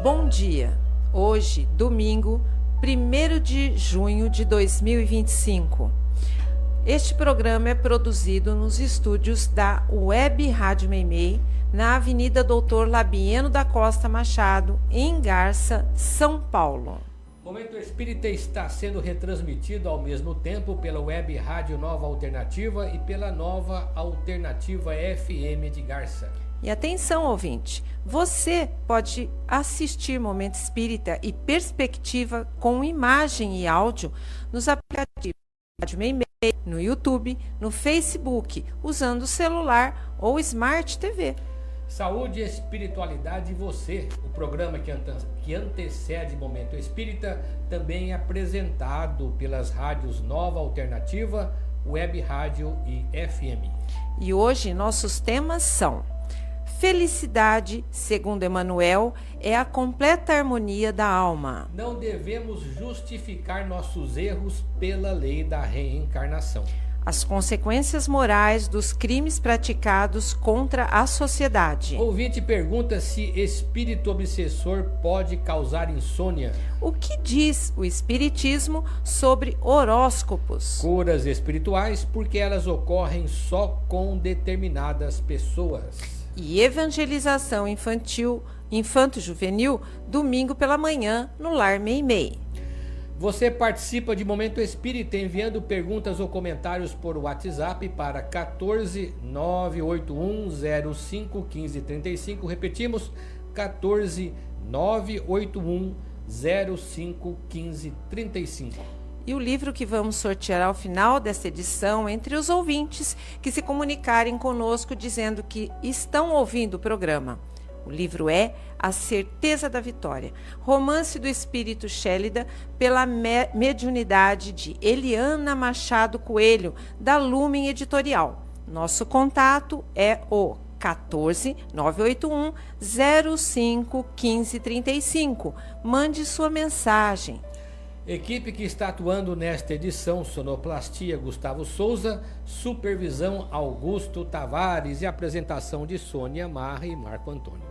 Bom dia! Hoje, domingo, 1º de junho de 2025. Este programa é produzido nos estúdios da Web Rádio Meimei, na Avenida Doutor Labieno da Costa Machado, em Garça, São Paulo. Momento Espírita está sendo retransmitido ao mesmo tempo pela Web Rádio Nova Alternativa e pela Nova Alternativa FM de Garça. E atenção, ouvinte, você pode assistir Momento Espírita e Perspectiva com imagem e áudio nos aplicativos Rádio Meimei, no YouTube, no Facebook, usando o celular ou Smart TV. Saúde, Espiritualidade e Você, o programa que antecede Momento Espírita, também é apresentado pelas rádios Nova Alternativa, Web Rádio e FM. E hoje nossos temas são: felicidade, segundo Emmanuel, é a completa harmonia da alma. Não devemos justificar nossos erros pela lei da reencarnação. As consequências morais dos crimes praticados contra a sociedade. Ouvinte pergunta se espírito obsessor pode causar insônia. O que diz o Espiritismo sobre horóscopos? Curas espirituais, porque elas ocorrem só com determinadas pessoas. E evangelização infantil, infanto-juvenil, domingo pela manhã, no Lar Meimei. Você participa de Momento Espírita enviando perguntas ou comentários por WhatsApp para 14 981 05 15 35. Repetimos, 14 981 05 15 35. E o livro que vamos sortear ao final desta edição entre os ouvintes que se comunicarem conosco dizendo que estão ouvindo o programa. O livro é A Certeza da Vitória, romance do espírito Chélida pela mediunidade de Eliana Machado Coelho, da Lumen Editorial. Nosso contato é o 14 981 05 15 35. Mande sua mensagem. Equipe que está atuando nesta edição: sonoplastia Gustavo Souza, supervisão Augusto Tavares e apresentação de Sônia Marra e Marco Antônio.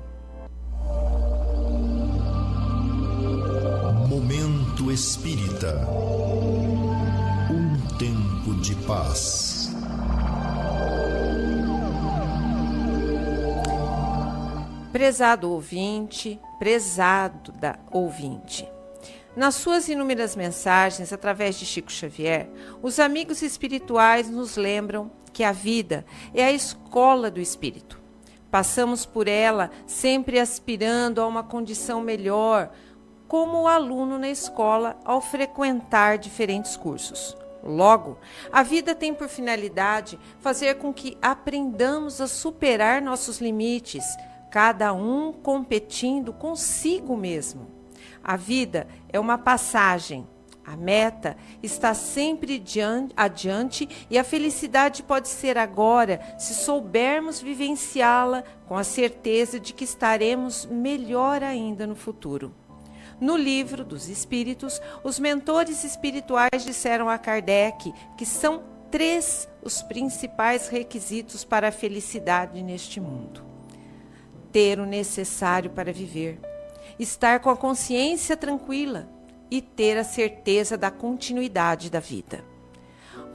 Momento Espírita, um tempo de paz. Prezado ouvinte, prezado da ouvinte. Nas suas inúmeras mensagens, através de Chico Xavier, os amigos espirituais nos lembram que a vida é a escola do espírito. Passamos por ela sempre aspirando a uma condição melhor, como o aluno na escola ao frequentar diferentes cursos. Logo, a vida tem por finalidade fazer com que aprendamos a superar nossos limites, cada um competindo consigo mesmo. A vida é uma passagem. A meta está sempre adiante e a felicidade pode ser agora se soubermos vivenciá-la com a certeza de que estaremos melhor ainda no futuro. No livro dos Espíritos, os mentores espirituais disseram a Kardec que são 3 os principais requisitos para a felicidade neste mundo: ter o necessário para viver, estar com a consciência tranquila e ter a certeza da continuidade da vida.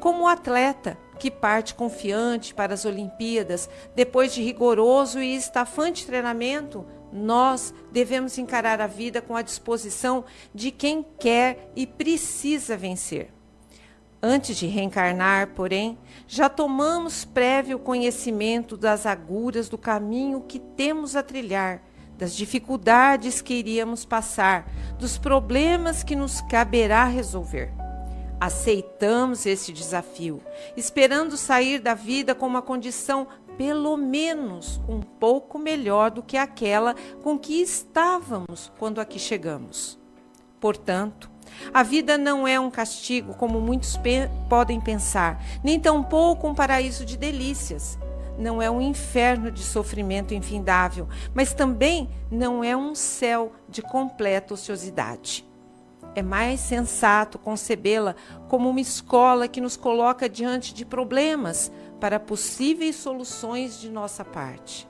Como o atleta que parte confiante para as Olimpíadas, depois de rigoroso e estafante treinamento, nós devemos encarar a vida com a disposição de quem quer e precisa vencer. Antes de reencarnar, porém, já tomamos prévio conhecimento das agruras do caminho que temos a trilhar, das dificuldades que iríamos passar, dos problemas que nos caberá resolver. Aceitamos esse desafio, esperando sair da vida com uma condição pelo menos um pouco melhor do que aquela com que estávamos quando aqui chegamos. Portanto, a vida não é um castigo como muitos podem pensar, nem tampouco um paraíso de delícias. Não é um inferno de sofrimento infindável, mas também não é um céu de completa ociosidade. É mais sensato concebê-la como uma escola que nos coloca diante de problemas para possíveis soluções de nossa parte.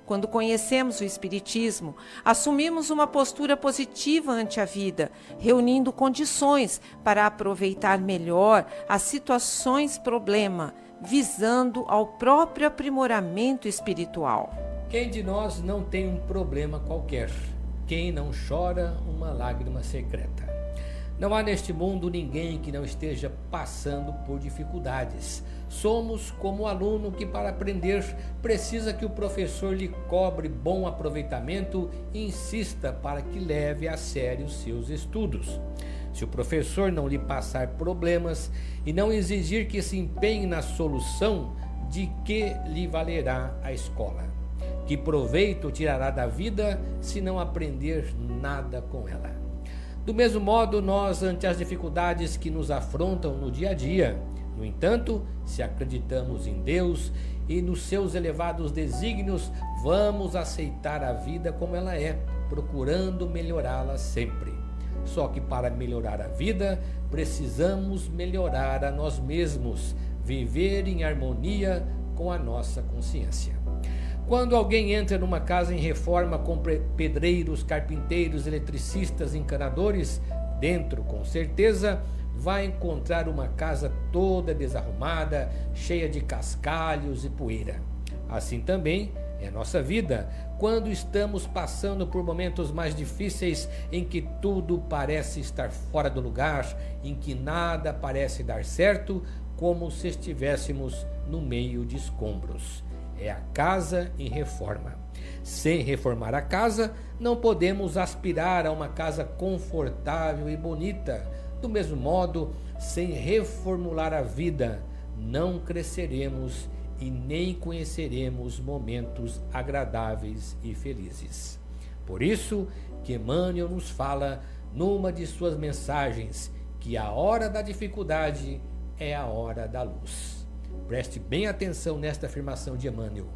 Quando conhecemos o Espiritismo, assumimos uma postura positiva ante a vida, reunindo condições para aproveitar melhor as situações problema, visando ao próprio aprimoramento espiritual. Quem de nós não tem um problema qualquer? Quem não chora uma lágrima secreta? Não há neste mundo ninguém que não esteja passando por dificuldades. Somos como o aluno que, para aprender, precisa que o professor lhe cobre bom aproveitamento e insista para que leve a sério os seus estudos. Se o professor não lhe passar problemas e não exigir que se empenhe na solução, de que lhe valerá a escola? Que proveito tirará da vida se não aprender nada com ela? Do mesmo modo, nós, ante as dificuldades que nos afrontam no dia a dia, no entanto, se acreditamos em Deus e nos seus elevados desígnios, vamos aceitar a vida como ela é, procurando melhorá-la sempre. Só que para melhorar a vida, precisamos melhorar a nós mesmos, viver em harmonia com a nossa consciência. Quando alguém entra numa casa em reforma com pedreiros, carpinteiros, eletricistas, encanadores, dentro, com certeza, vai encontrar uma casa toda desarrumada, cheia de cascalhos e poeira. Assim também é a nossa vida, quando estamos passando por momentos mais difíceis, em que tudo parece estar fora do lugar, em que nada parece dar certo, como se estivéssemos no meio de escombros. É a casa em reforma. Sem reformar a casa, não podemos aspirar a uma casa confortável e bonita. Do mesmo modo, sem reformular a vida, não cresceremos e nem conheceremos momentos agradáveis e felizes. Por isso que Emmanuel nos fala, numa de suas mensagens, que a hora da dificuldade é a hora da luz. Preste bem atenção nesta afirmação de Emmanuel.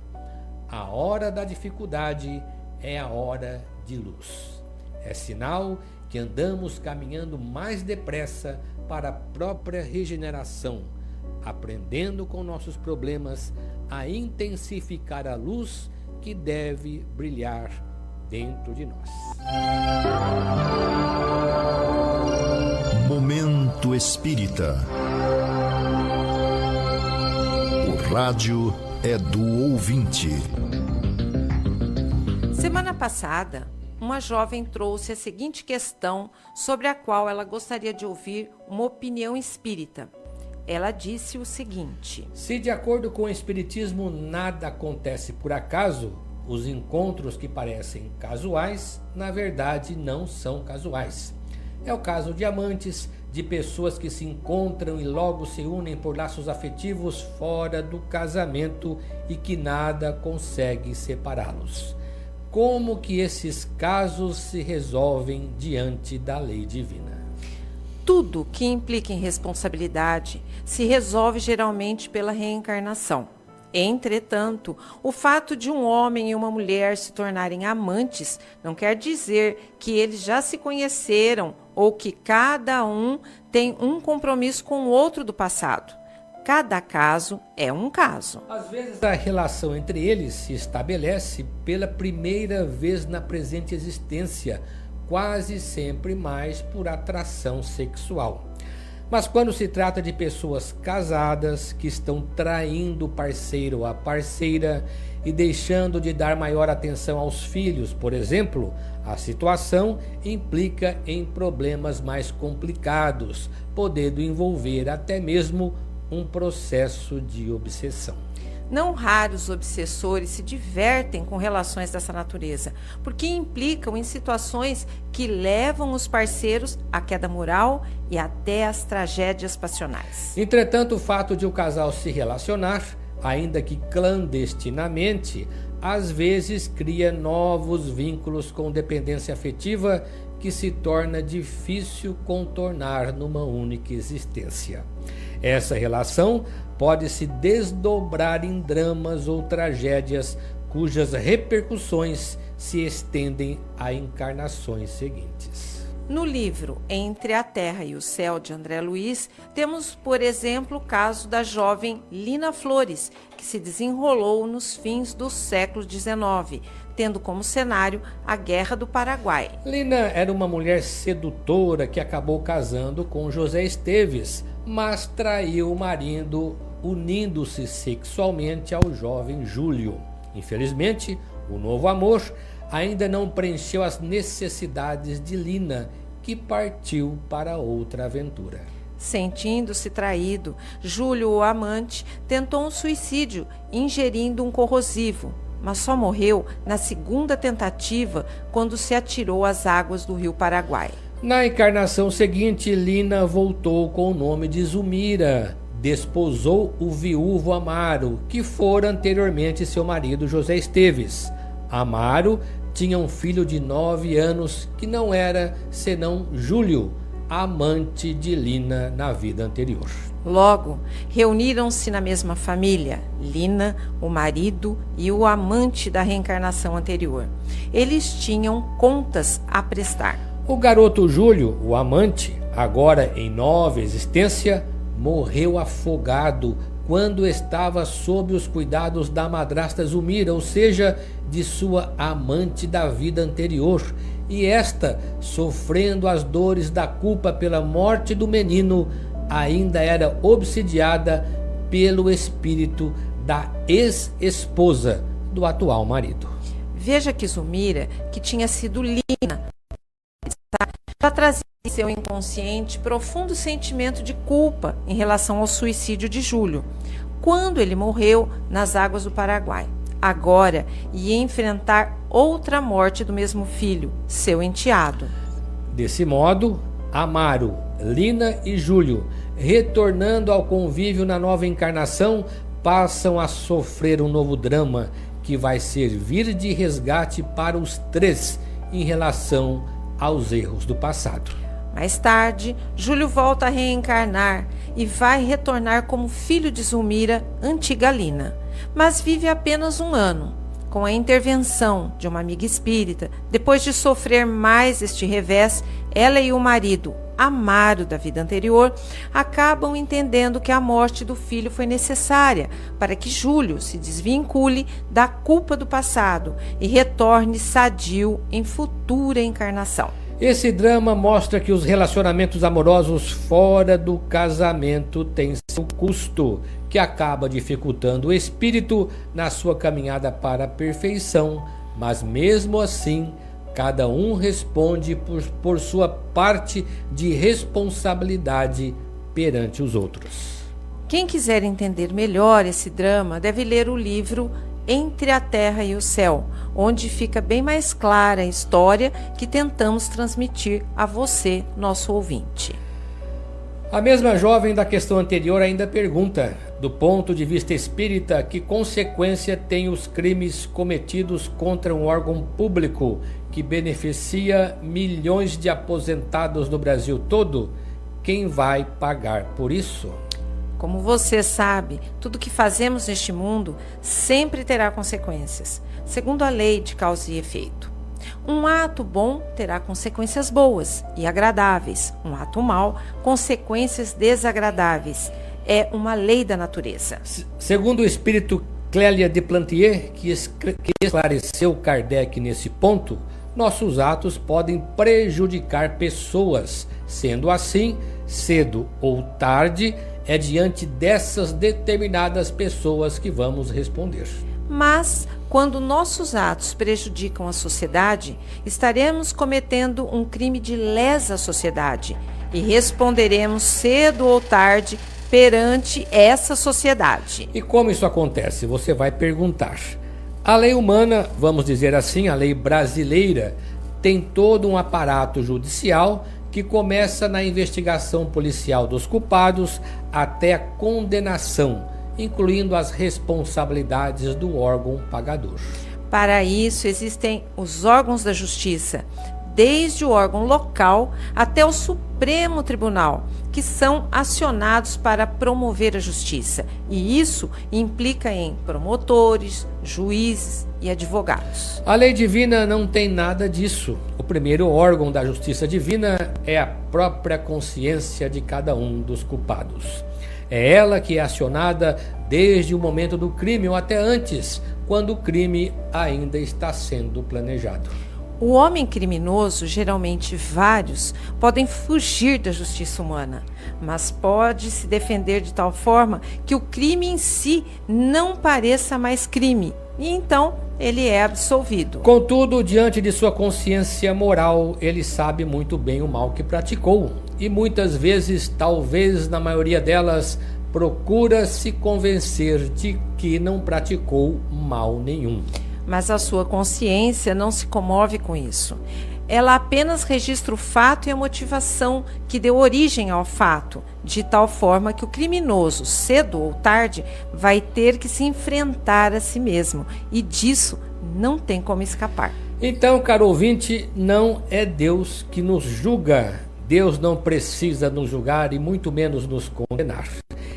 A hora da dificuldade é a hora de luz. É sinal que andamos caminhando mais depressa para a própria regeneração, aprendendo com nossos problemas a intensificar a luz que deve brilhar dentro de nós. Momento Espírita. O rádio é do ouvinte. Semana passada, uma jovem trouxe a seguinte questão sobre a qual ela gostaria de ouvir uma opinião espírita. Ela disse o seguinte: se de acordo com o Espiritismo nada acontece por acaso, os encontros que parecem casuais, na verdade não são casuais. É o caso de amantes, de pessoas que se encontram e logo se unem por laços afetivos fora do casamento e que nada consegue separá-los. Como que esses casos se resolvem diante da lei divina? Tudo que implica em responsabilidade se resolve geralmente pela reencarnação. Entretanto, o fato de um homem e uma mulher se tornarem amantes não quer dizer que eles já se conheceram ou que cada um tem um compromisso com o outro do passado. Cada caso é um caso. Às vezes a relação entre eles se estabelece pela primeira vez na presente existência, quase sempre mais por atração sexual. Mas quando se trata de pessoas casadas que estão traindo o parceiro ou a parceira e deixando de dar maior atenção aos filhos, por exemplo, a situação implica em problemas mais complicados, podendo envolver até mesmo um processo de obsessão. Não raros obsessores se divertem com relações dessa natureza, porque implicam em situações que levam os parceiros à queda moral e até às tragédias passionais. Entretanto, o fato de o casal se relacionar, ainda que clandestinamente, às vezes cria novos vínculos com dependência afetiva que se torna difícil contornar numa única existência. Essa relação pode se desdobrar em dramas ou tragédias cujas repercussões se estendem a encarnações seguintes. No livro Entre a Terra e o Céu, de André Luiz, temos, por exemplo, o caso da jovem Lina Flores, que se desenrolou nos fins do século XIX, tendo como cenário a Guerra do Paraguai. Lina era uma mulher sedutora que acabou casando com José Esteves, mas traiu o marido, unindo-se sexualmente ao jovem Júlio. Infelizmente, o novo amor ainda não preencheu as necessidades de Lina, que partiu para outra aventura. Sentindo-se traído, Júlio, o amante, tentou um suicídio ingerindo um corrosivo, mas só morreu na segunda tentativa quando se atirou às águas do rio Paraguai. Na encarnação seguinte, Lina voltou com o nome de Zulmira, desposou o viúvo Amaro, que fora anteriormente seu marido José Esteves. Amaro tinha um filho de 9 anos que não era senão Júlio, amante de Lina na vida anterior. Logo, reuniram-se na mesma família, Lina, o marido e o amante da reencarnação anterior. Eles tinham contas a prestar. O garoto Júlio, o amante, agora em nova existência, morreu afogado quando estava sob os cuidados da madrasta Zulmira, ou seja, de sua amante da vida anterior, e esta, sofrendo as dores da culpa pela morte do menino, ainda era obsidiada pelo espírito da ex-esposa do atual marido. Veja que Zulmira, que tinha sido Lina, já trazia em seu inconsciente profundo sentimento de culpa em relação ao suicídio de Júlio, quando ele morreu nas águas do Paraguai. Agora ia enfrentar outra morte do mesmo filho, seu enteado. Desse modo, Amaro, Lina e Júlio, retornando ao convívio na nova encarnação, passam a sofrer um novo drama que vai servir de resgate para os três em relação aos erros do passado. Mais tarde, Júlio volta a reencarnar e vai retornar como filho de Zulmira, antiga Lina, mas vive apenas 1 ano. Com a intervenção de uma amiga espírita, depois de sofrer mais este revés, ela e o marido, Amaro da vida anterior, acabam entendendo que a morte do filho foi necessária para que Júlio se desvincule da culpa do passado e retorne sadio em futura encarnação. Esse drama mostra que os relacionamentos amorosos fora do casamento têm seu custo, que acaba dificultando o espírito na sua caminhada para a perfeição, mas mesmo assim, cada um responde por sua parte de responsabilidade perante os outros. Quem quiser entender melhor esse drama deve ler o livro Entre a Terra e o Céu, onde fica bem mais clara a história que tentamos transmitir a você, nosso ouvinte. A mesma jovem da questão anterior ainda pergunta, do ponto de vista espírita, que consequência tem os crimes cometidos contra um órgão público que beneficia milhões de aposentados no Brasil todo? Quem vai pagar por isso? Como você sabe, tudo que fazemos neste mundo sempre terá consequências, segundo a lei de causa e efeito. Um ato bom terá consequências boas e agradáveis. Um ato mau, consequências desagradáveis. É uma lei da natureza. Segundo o espírito Clélia de Plantier, que esclareceu Kardec nesse ponto, nossos atos podem prejudicar pessoas. Sendo assim, cedo ou tarde, é diante dessas determinadas pessoas que vamos responder. Mas, quando nossos atos prejudicam a sociedade, estaremos cometendo um crime de lesa sociedade e responderemos cedo ou tarde perante essa sociedade. E como isso acontece? Você vai perguntar. A lei humana, vamos dizer assim, a lei brasileira, tem todo um aparato judicial que começa na investigação policial dos culpados até a condenação, incluindo as responsabilidades do órgão pagador. Para isso existem os órgãos da justiça, desde o órgão local até o Supremo Tribunal, que são acionados para promover a justiça. E isso implica em promotores, juízes e advogados. A lei divina não tem nada disso. O primeiro órgão da justiça divina é a própria consciência de cada um dos culpados. É ela que é acionada desde o momento do crime ou até antes, quando o crime ainda está sendo planejado. O homem criminoso, geralmente vários, podem fugir da justiça humana, mas pode se defender de tal forma que o crime em si não pareça mais crime, e então ele é absolvido. Contudo, diante de sua consciência moral, ele sabe muito bem o mal que praticou, e muitas vezes, talvez na maioria delas, procura se convencer de que não praticou mal nenhum. Mas a sua consciência não se comove com isso. Ela apenas registra o fato e a motivação que deu origem ao fato, de tal forma que o criminoso, cedo ou tarde, vai ter que se enfrentar a si mesmo, e disso não tem como escapar. Então, caro ouvinte, não é Deus que nos julga. Deus não precisa nos julgar e muito menos nos condenar.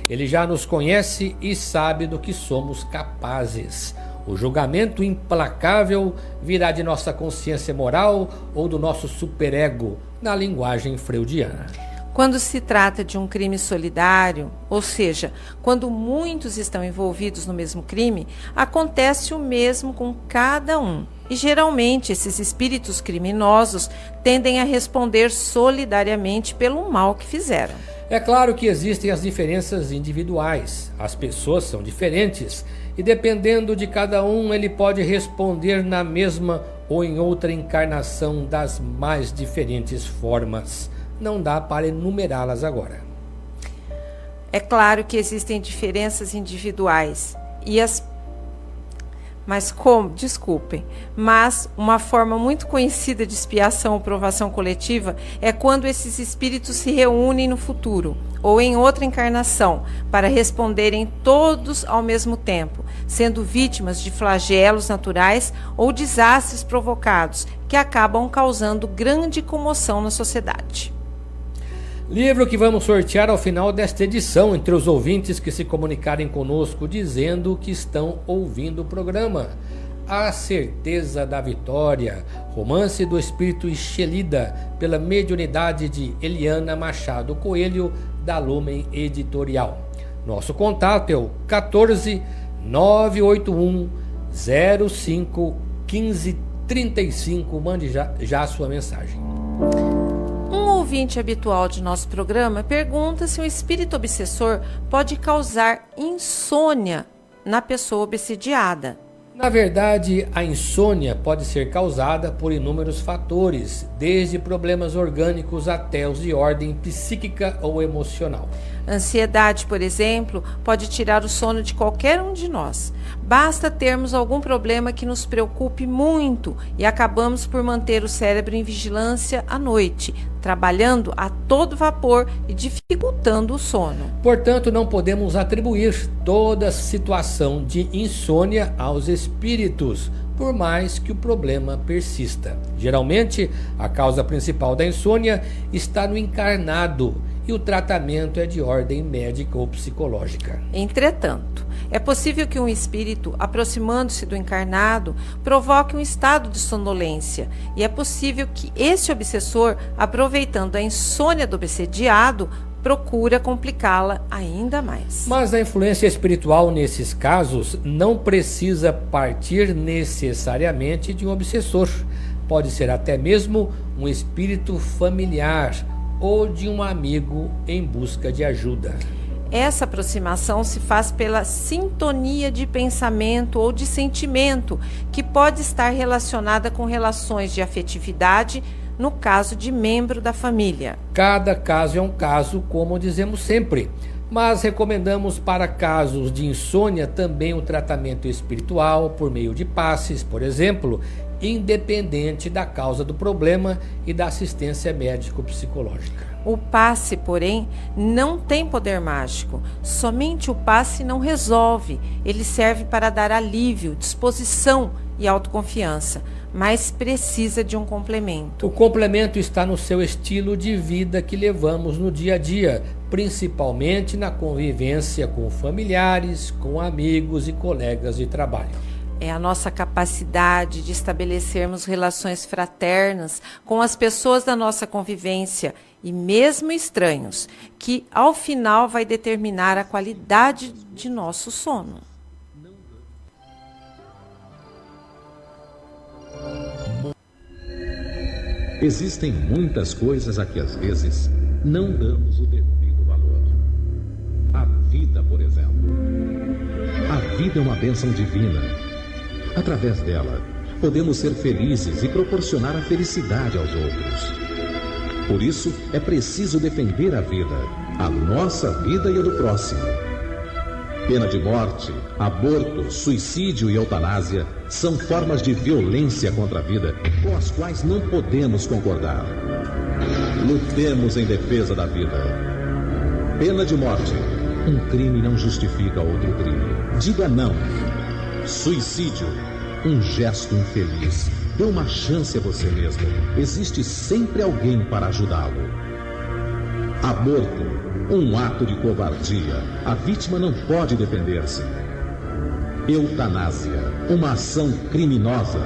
Ele já nos conhece e sabe do que somos capazes. O julgamento implacável virá de nossa consciência moral ou do nosso superego, na linguagem freudiana. Quando se trata de um crime solidário, ou seja, quando muitos estão envolvidos no mesmo crime, acontece o mesmo com cada um. E geralmente esses espíritos criminosos tendem a responder solidariamente pelo mal que fizeram. É claro que existem as diferenças individuais. As pessoas são diferentes e dependendo de cada um, ele pode responder na mesma ou em outra encarnação das mais diferentes formas. Não dá para enumerá-las agora. É claro que existem diferenças individuais mas uma forma muito conhecida de expiação ou provação coletiva é quando esses espíritos se reúnem no futuro ou em outra encarnação para responderem todos ao mesmo tempo, sendo vítimas de flagelos naturais ou desastres provocados que acabam causando grande comoção na sociedade. Livro que vamos sortear ao final desta edição entre os ouvintes que se comunicarem conosco dizendo que estão ouvindo o programa. A Certeza da Vitória, romance do espírito Xelida, pela mediunidade de Eliana Machado Coelho, da Lumen Editorial. Nosso contato é o 14 981 05 15 35. Mande já a sua mensagem. Um ouvinte habitual de nosso programa pergunta se um espírito obsessor pode causar insônia na pessoa obsidiada. Na verdade, a insônia pode ser causada por inúmeros fatores, desde problemas orgânicos até os de ordem psíquica ou emocional. Ansiedade, por exemplo, pode tirar o sono de qualquer um de nós. Basta termos algum problema que nos preocupe muito e acabamos por manter o cérebro em vigilância à noite, trabalhando a todo vapor e dificultando o sono. Portanto, não podemos atribuir toda a situação de insônia aos espíritos, por mais que o problema persista. Geralmente, a causa principal da insônia está no encarnado e o tratamento é de ordem médica ou psicológica. Entretanto, é possível que um espírito, aproximando-se do encarnado, provoque um estado de sonolência, e é possível que esse obsessor, aproveitando a insônia do obsediado, procura complicá-la ainda mais. Mas a influência espiritual nesses casos não precisa partir necessariamente de um obsessor. Pode ser até mesmo um espírito familiar ou de um amigo em busca de ajuda. Essa aproximação se faz pela sintonia de pensamento ou de sentimento, que pode estar relacionada com relações de afetividade, no caso de membro da família. Cada caso é um caso, como dizemos sempre, mas recomendamos para casos de insônia também o tratamento espiritual por meio de passes, por exemplo, independente da causa do problema e da assistência médico-psicológica. O passe, porém, não tem poder mágico. Somente o passe não resolve. Ele serve para dar alívio, disposição e autoconfiança, mas precisa de um complemento. O complemento está no seu estilo de vida que levamos no dia a dia, principalmente na convivência com familiares, com amigos e colegas de trabalho. É a nossa capacidade de estabelecermos relações fraternas com as pessoas da nossa convivência e mesmo estranhos, que ao final vai determinar a qualidade de nosso sono. Existem muitas coisas a que às vezes não damos o devido valor. A vida, por exemplo. A vida é uma bênção divina. Através dela, podemos ser felizes e proporcionar a felicidade aos outros. Por isso, é preciso defender a vida, a nossa vida e a do próximo. Pena de morte, aborto, suicídio e eutanásia são formas de violência contra a vida com as quais não podemos concordar. Lutemos em defesa da vida. Pena de morte. Um crime não justifica outro crime. Diga não. Suicídio. Um gesto infeliz. Dê uma chance a você mesmo. Existe sempre alguém para ajudá-lo. Aborto. Um ato de covardia. A vítima não pode defender-se. Eutanásia. Uma ação criminosa.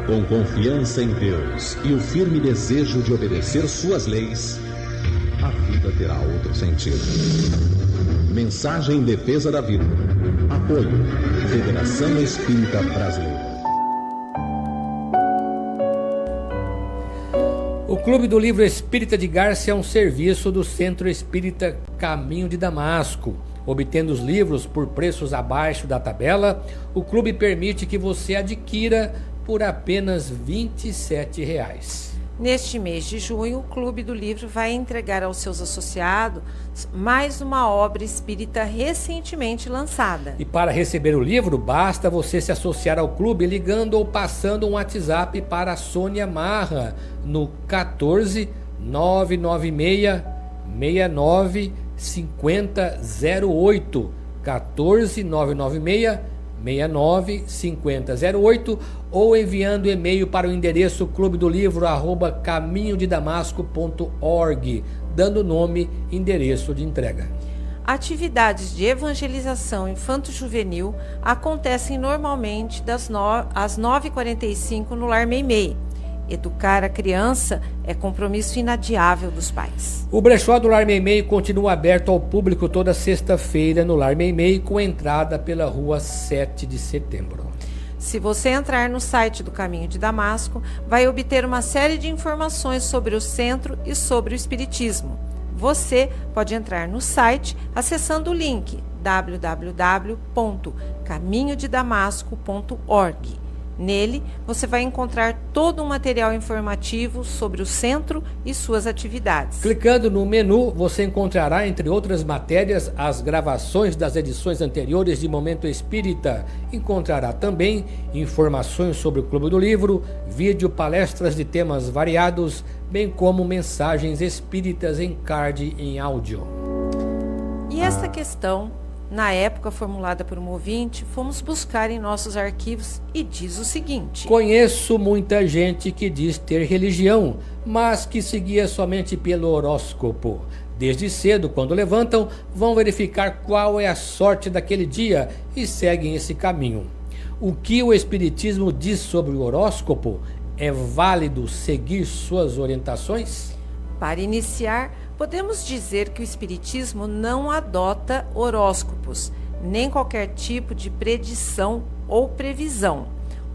Com confiança em Deus e o firme desejo de obedecer suas leis, a vida terá outro sentido. Mensagem em defesa da vida. Apoio. Federação Espírita Brasileira. O Clube do Livro Espírita de Gárcia é um serviço do Centro Espírita Caminho de Damasco. Obtendo os livros por preços abaixo da tabela, o clube permite que você adquira por apenas R$ 27,00. Neste mês de junho, o Clube do Livro vai entregar aos seus associados mais uma obra espírita recentemente lançada. E para receber o livro, basta você se associar ao clube ligando ou passando um WhatsApp para a Sônia Marra no 14 996 69 5008. 14 996 69 5008 ou enviando e-mail para o endereço clubedomlivro@caminhodedamasco.org, dando nome e endereço de entrega. Atividades de evangelização infanto-juvenil acontecem normalmente às 9h45 no Lar Meimei. Educar a criança é compromisso inadiável dos pais. O brechó do Lar Meimei continua aberto ao público toda sexta-feira no Lar Meimei, com entrada pela rua 7 de setembro. Se você entrar no site do Caminho de Damasco, vai obter uma série de informações sobre o centro e sobre o espiritismo. Você pode entrar no site acessando o link www.caminhodedamasco.org. Nele, você vai encontrar todo um material informativo sobre o centro e suas atividades. Clicando no menu, você encontrará, entre outras matérias, as gravações das edições anteriores de Momento Espírita. Encontrará também informações sobre o Clube do Livro, vídeo, palestras de temas variados, bem como mensagens espíritas em card em áudio. E esta questão, na época formulada por um ouvinte, fomos buscar em nossos arquivos e diz o seguinte: conheço muita gente que diz ter religião, mas que seguia somente pelo horóscopo. Desde cedo, quando levantam, vão verificar qual é a sorte daquele dia e seguem esse caminho. O que o Espiritismo diz sobre o horóscopo? É válido seguir suas orientações? Para iniciar, podemos dizer que o Espiritismo não adota horóscopos, nem qualquer tipo de predição ou previsão.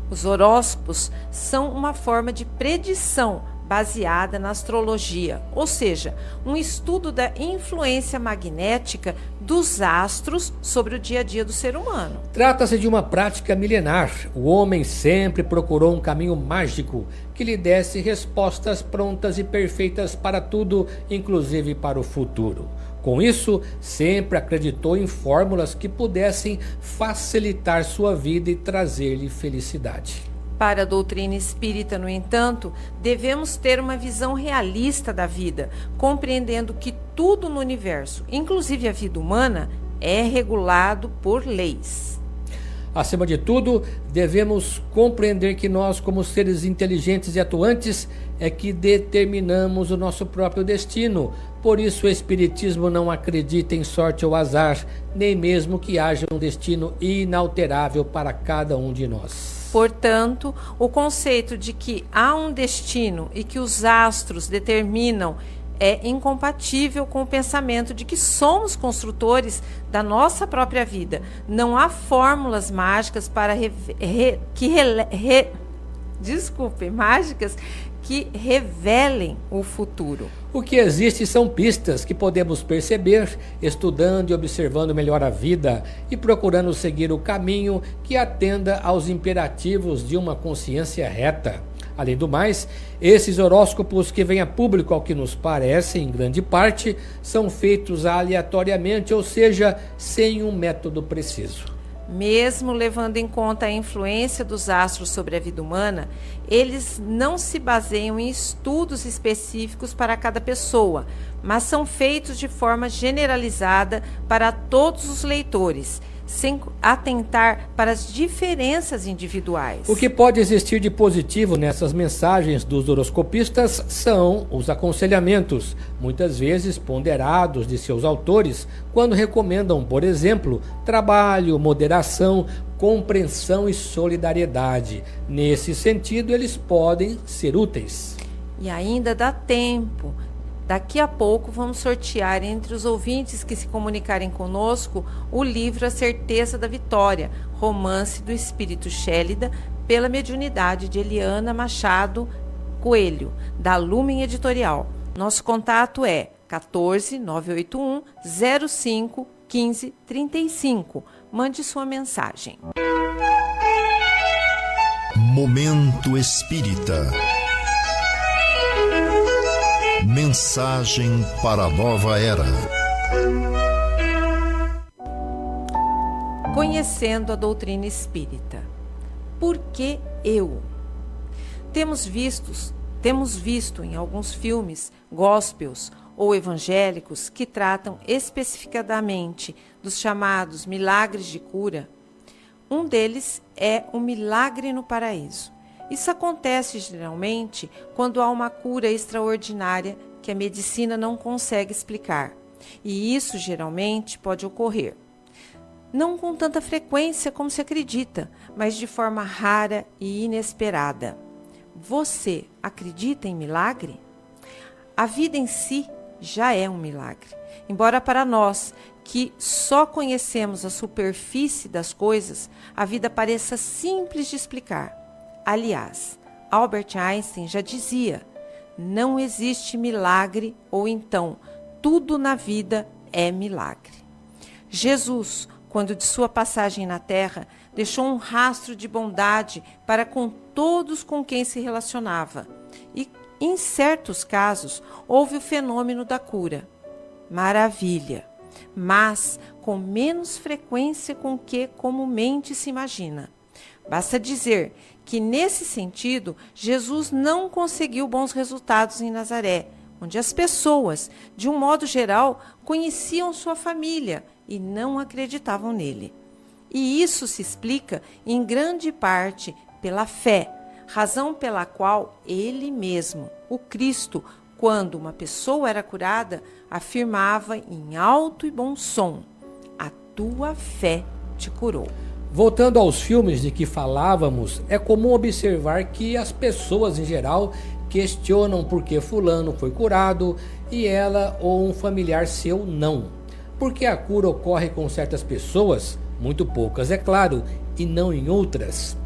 Os horóscopos são uma forma de predição baseada na astrologia, ou seja, um estudo da influência magnética dos astros sobre o dia a dia do ser humano. Trata-se de uma prática milenar. O homem sempre procurou um caminho mágico que lhe desse respostas prontas e perfeitas para tudo, inclusive para o futuro. Com isso, sempre acreditou em fórmulas que pudessem facilitar sua vida e trazer-lhe felicidade. Para a doutrina espírita, no entanto, devemos ter uma visão realista da vida, compreendendo que tudo no universo, inclusive a vida humana, é regulado por leis. Acima de tudo, devemos compreender que nós, como seres inteligentes e atuantes, é que determinamos o nosso próprio destino. Por isso o Espiritismo não acredita em sorte ou azar, nem mesmo que haja um destino inalterável para cada um de nós. Portanto, o conceito de que há um destino e que os astros determinam é incompatível com o pensamento de que somos construtores da nossa própria vida. Não há fórmulas mágicas para mágicas que revelem o futuro. O que existe são pistas que podemos perceber estudando e observando melhor a vida e procurando seguir o caminho que atenda aos imperativos de uma consciência reta. Além do mais, esses horóscopos que vêm a público, ao que nos parece, em grande parte, são feitos aleatoriamente, ou seja, sem um método preciso. Mesmo levando em conta a influência dos astros sobre a vida humana, eles não se baseiam em estudos específicos para cada pessoa, mas são feitos de forma generalizada para todos os leitores, sem atentar para as diferenças individuais. O que pode existir de positivo nessas mensagens dos horoscopistas são os aconselhamentos, muitas vezes ponderados de seus autores, quando recomendam, por exemplo, trabalho, moderação, compreensão e solidariedade. Nesse sentido, eles podem ser úteis. E ainda dá tempo. Daqui a pouco vamos sortear entre os ouvintes que se comunicarem conosco o livro A Certeza da Vitória, romance do espírito Chélida, pela mediunidade de Eliana Machado Coelho, da Lumen Editorial. Nosso contato é 14 981 05 15 35. Mande sua mensagem. Momento Espírita. Mensagem para a nova era. Conhecendo a doutrina espírita. Por que eu? Temos visto em alguns filmes gospels ou evangélicos que tratam especificadamente dos chamados milagres de cura. Um deles é o milagre no paraíso. Isso acontece geralmente quando há uma cura extraordinária que a medicina não consegue explicar. E isso geralmente pode ocorrer. Não com tanta frequência como se acredita, mas de forma rara e inesperada. Você acredita em milagre? A vida em si já é um milagre. Embora para nós, que só conhecemos a superfície das coisas, a vida pareça simples de explicar. Aliás, Albert Einstein já dizia: não existe milagre, ou então, tudo na vida é milagre. Jesus, quando de sua passagem na Terra, deixou um rastro de bondade para com todos com quem se relacionava. E, em certos casos, houve o fenômeno da cura. Maravilha! Mas com menos frequência com que comumente se imagina. Basta dizer que, nesse sentido, Jesus não conseguiu bons resultados em Nazaré, onde as pessoas, de um modo geral, conheciam sua família e não acreditavam nele. E isso se explica, em grande parte, pela fé, razão pela qual ele mesmo, o Cristo, quando uma pessoa era curada, afirmava em alto e bom som: a tua fé te curou. Voltando aos filmes de que falávamos, é comum observar que as pessoas em geral questionam por que fulano foi curado e ela ou um familiar seu não. Porque a cura ocorre com certas pessoas, muito poucas é claro, e não em outras.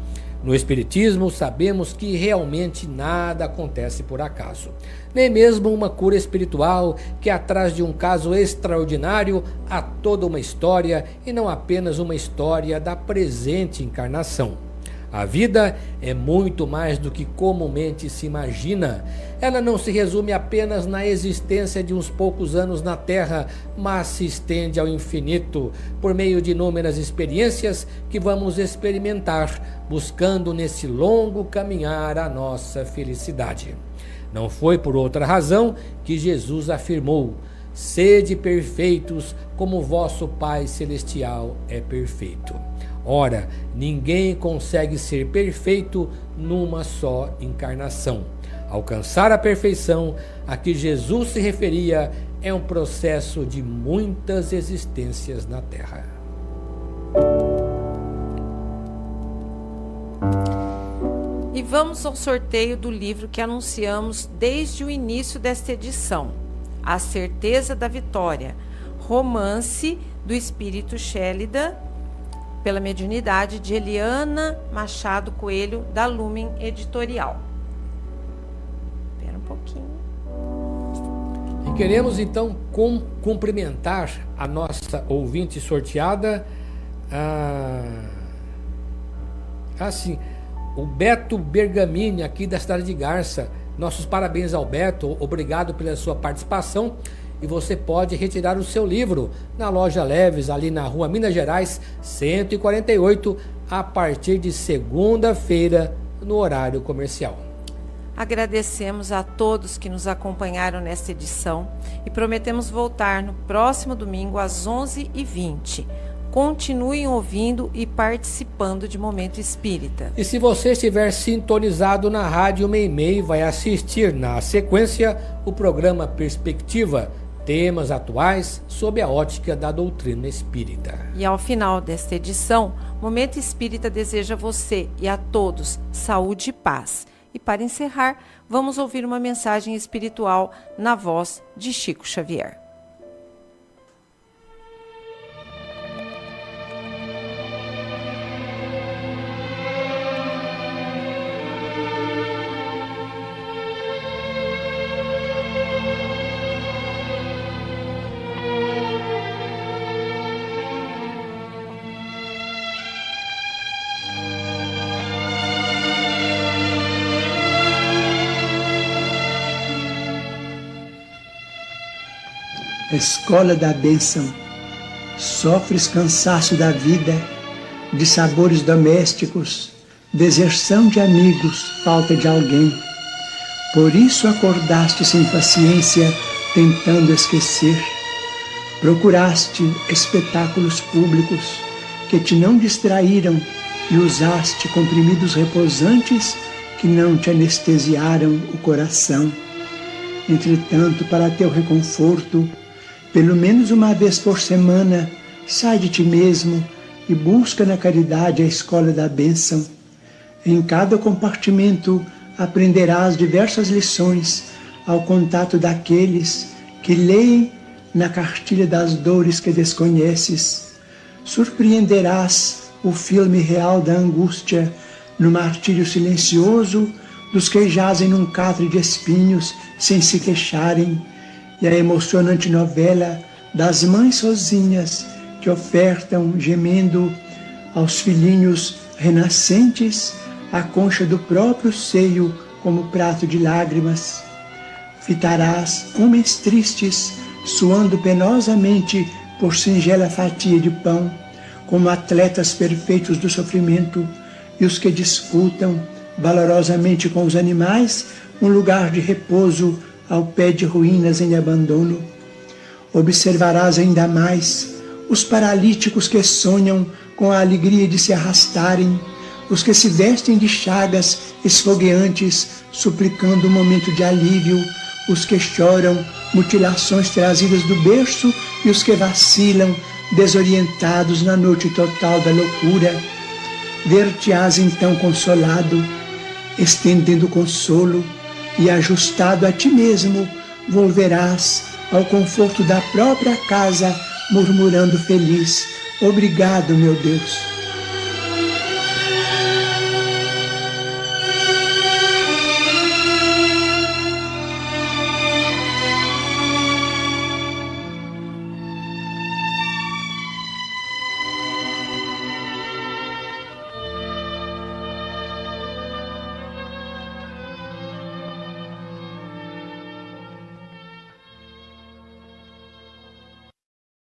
No Espiritismo sabemos que realmente nada acontece por acaso. Nem mesmo uma cura espiritual, que atrás de um caso extraordinário há toda uma história, e não apenas uma história da presente encarnação. A vida é muito mais do que comumente se imagina. Ela não se resume apenas na existência de uns poucos anos na Terra, mas se estende ao infinito, por meio de inúmeras experiências que vamos experimentar, buscando nesse longo caminhar a nossa felicidade. Não foi por outra razão que Jesus afirmou: sede perfeitos como vosso Pai Celestial é perfeito. Ora, ninguém consegue ser perfeito numa só encarnação. Alcançar a perfeição a que Jesus se referia é um processo de muitas existências na Terra. E vamos ao sorteio do livro que anunciamos desde o início desta edição, A Certeza da Vitória, romance do Espírito Chélida, pela mediunidade de Eliana Machado Coelho, da Lumen Editorial. Espera um pouquinho. E queremos então cumprimentar a nossa ouvinte sorteada, o Beto Bergamini, aqui da cidade de Garça. Nossos parabéns ao Beto, obrigado pela sua participação. E você pode retirar o seu livro na Loja Leves, ali na Rua Minas Gerais, 148, a partir de segunda-feira, no horário comercial. Agradecemos a todos que nos acompanharam nesta edição e prometemos voltar no próximo domingo às 11h20. Continuem ouvindo e participando de Momento Espírita. E se você estiver sintonizado na Rádio Meimei, vai assistir na sequência o programa Perspectiva, temas atuais sob a ótica da doutrina espírita. E ao final desta edição, Momento Espírita deseja a você e a todos saúde e paz. E para encerrar, vamos ouvir uma mensagem espiritual na voz de Chico Xavier. Escola da bênção, sofres cansaço da vida, de sabores domésticos, deserção de amigos, falta de alguém. Por isso acordaste sem paciência, tentando esquecer. Procuraste espetáculos públicos que te não distraíram e usaste comprimidos repousantes que não te anestesiaram o coração. Entretanto, para teu reconforto, pelo menos uma vez por semana, sai de ti mesmo e busca na caridade a escola da bênção. Em cada compartimento aprenderás diversas lições ao contato daqueles que leem na cartilha das dores que desconheces. Surpreenderás o filme real da angústia no martírio silencioso dos que jazem num catre de espinhos sem se queixarem, e a emocionante novela das mães sozinhas que ofertam, gemendo, aos filhinhos renascentes a concha do próprio seio como prato de lágrimas. Fitarás homens tristes, suando penosamente por singela fatia de pão, como atletas perfeitos do sofrimento, e os que disputam valorosamente com os animais um lugar de repouso ao pé de ruínas em abandono. Observarás ainda mais os paralíticos que sonham com a alegria de se arrastarem, os que se vestem de chagas esfogueantes, suplicando um momento de alívio, os que choram mutilações trazidas do berço e os que vacilam, desorientados na noite total da loucura. Ver-te-ás então consolado, estendendo consolo, e ajustado a ti mesmo, volverás ao conforto da própria casa, murmurando feliz: obrigado, meu Deus.